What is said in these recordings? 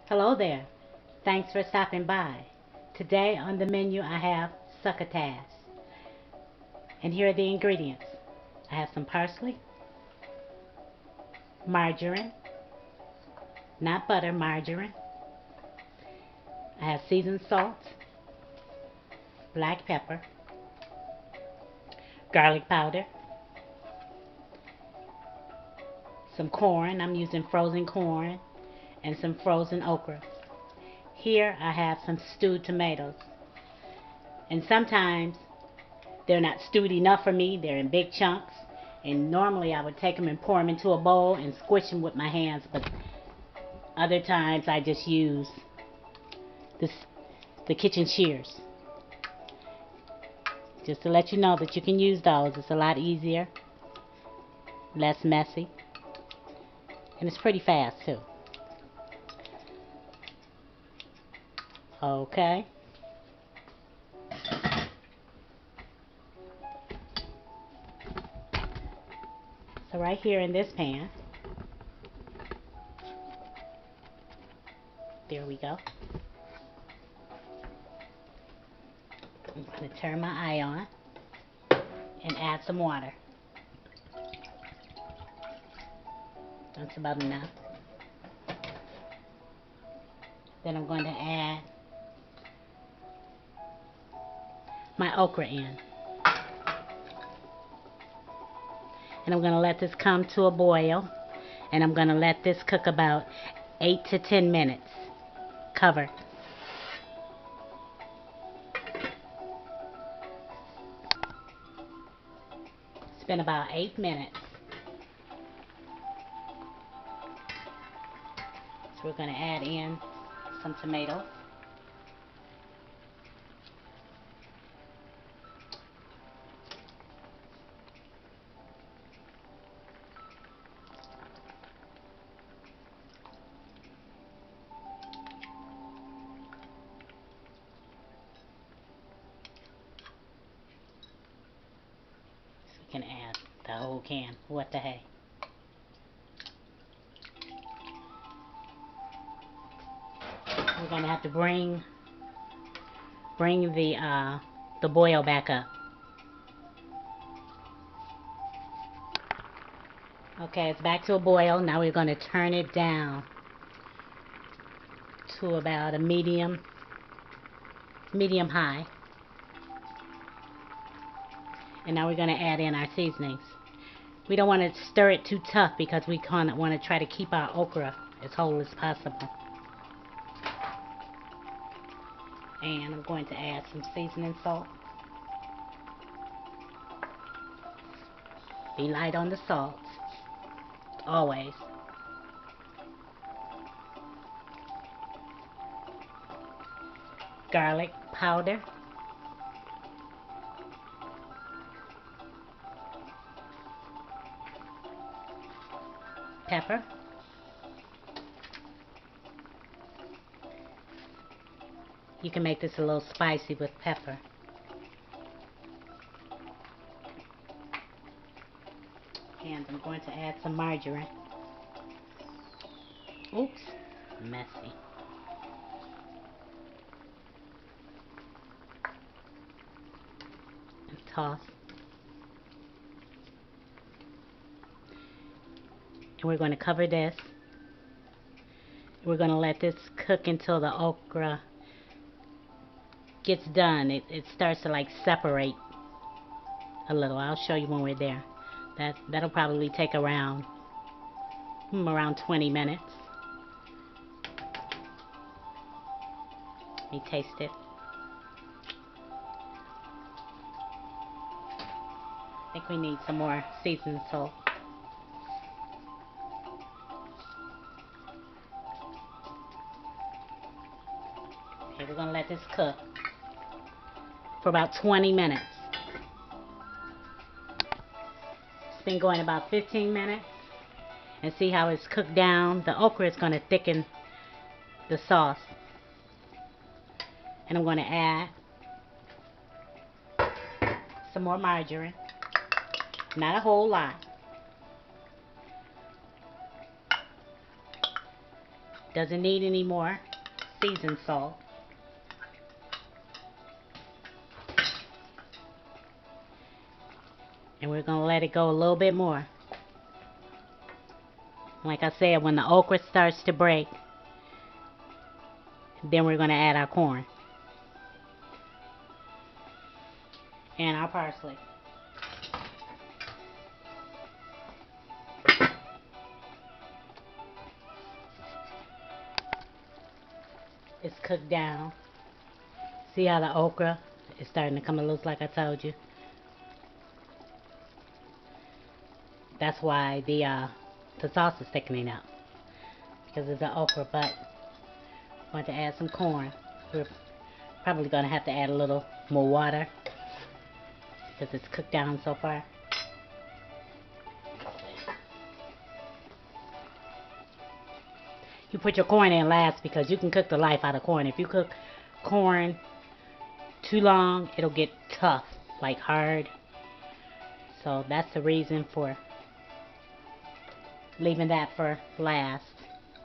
Hello there. Thanks for stopping by. Today on the menu I have succotash. And here are the ingredients. I have some parsley, margarine, not butter, margarine. I have seasoned salt, black pepper, garlic powder, some corn. I'm using frozen corn and some frozen okra. Here I have some stewed tomatoes. And sometimes they're not stewed enough for me. They're in big chunks. And normally I would take them and pour them into a bowl and squish them with my hands. But other times I just use the kitchen shears. Just to let you know that you can use those. It's a lot easier, less messy, and it's pretty fast too. Okay. So right here in this pan, there we go. I'm going to turn my eye on and add some water. That's about enough. Then I'm going to add my okra in. And I'm going to let this come to a boil. And I'm going to let this cook about 8 to 10 minutes. Cover. It's been about 8 minutes. So we're going to add in some tomatoes. So we can add the whole can. What the hey. We're going to have to bring the boil back up. Okay, it's back to a boil. Now we're going to turn it down to about a medium high. And now we're going to add in our seasonings. We don't want to stir it too tough because we kind of want to try to keep our okra as whole as possible. And I'm going to add some seasoning salt. Be light on the salt, always. Garlic powder. Pepper. You can make this a little spicy with pepper. And I'm going to add some margarine. Oops, messy. And toss. And we're going to cover this. We're going to let this cook until the okra gets done. It starts to like separate a little. I'll show you when we're there. That'll probably take around 20 minutes. Let me taste it. I think we need some more seasoned salt. Okay, we're going to let this cook for about 20 minutes. It's been going about 15 minutes. And see how it's cooked down? The okra is going to thicken the sauce. And I'm going to add some more margarine. Not a whole lot. Doesn't need any more seasoned salt. And we're going to let it go a little bit more. Like I said, when the okra starts to break, then we're going to add our corn. And our parsley. It's cooked down. See how the okra is starting to come loose like I told you? That's why the sauce is thickening up. Because of the okra, but I'm going to add some corn. We're probably going to have to add a little more water because it's cooked down so far. You put your corn in last because you can cook the life out of corn. If you cook corn too long, it'll get tough, like hard. So that's the reason for leaving that for last,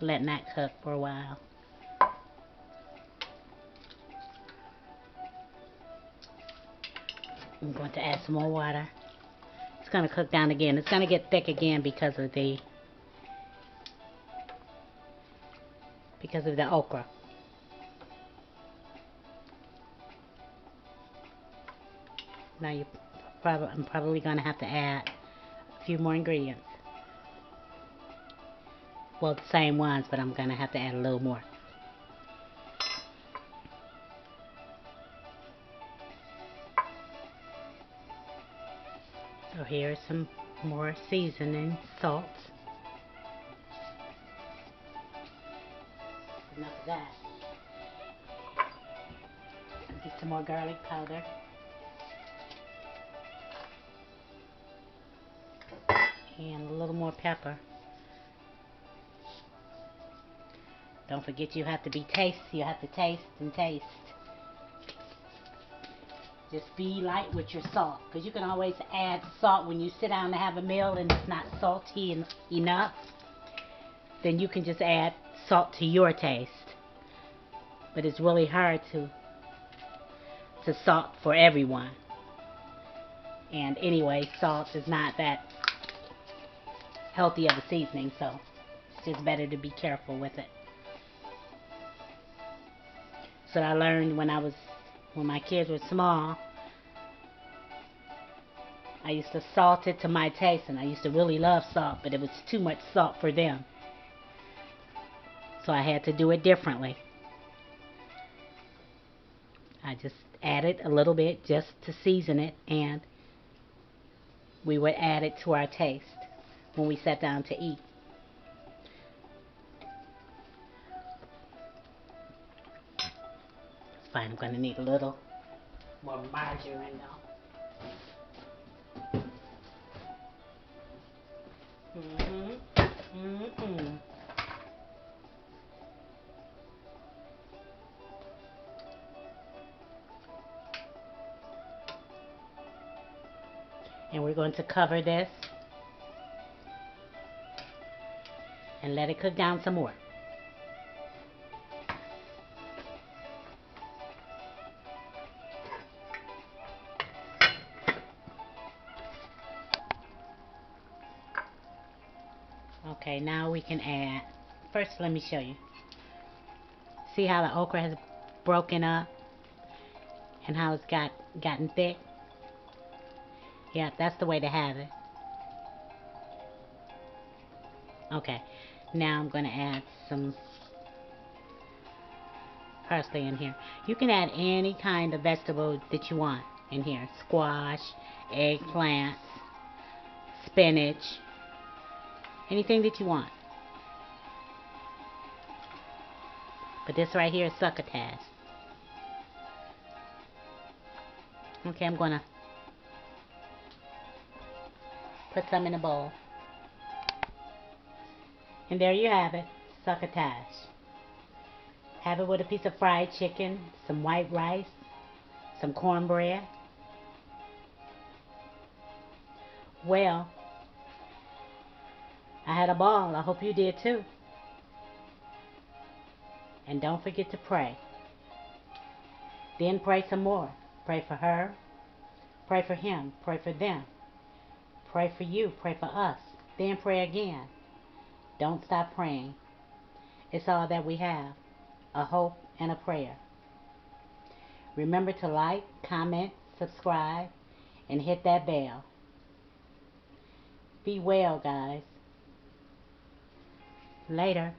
letting that cook for a while. I'm going to add some more water. It's going to cook down again. It's going to get thick again because of the okra. Now I'm probably going to have to add a few more ingredients. Well, the same ones, but I'm going to have to add a little more. So here's some more seasoning, salt. Enough of that. Get some more garlic powder. And a little more pepper. Don't forget you have to taste and taste. Just be light with your salt, because you can always add salt when you sit down to have a meal and it's not salty enough. Then you can just add salt to your taste. But it's really hard to salt for everyone. And anyway, salt is not that healthy of a seasoning, so it's just better to be careful with it. So I learned when my kids were small, I used to salt it to my taste, and I used to really love salt, but it was too much salt for them. So I had to do it differently. I just added a little bit just to season it, and we would add it to our taste when we sat down to eat. It's fine, I'm going to need a little more margarine though. And we're going to cover this and let it cook down some more. Okay, now we can add, first let me show you. See how the okra has broken up and how it's gotten thick? Yeah, that's the way to have it. Okay, now I'm going to add some parsley in here. You can add any kind of vegetable that you want in here. Squash, eggplant, spinach, anything that you want. But this right here is succotash. Okay, I'm going to put some in a bowl. And there you have it, succotash. Have it with a piece of fried chicken, some white rice, some cornbread. Well, I had a ball. I hope you did too. And don't forget to pray. Then pray some more. Pray for her. Pray for him. Pray for them. Pray for you. Pray for us. Then pray again. Don't stop praying. It's all that we have. A hope and a prayer. Remember to like, comment, subscribe, and hit that bell. Be well, guys. Later.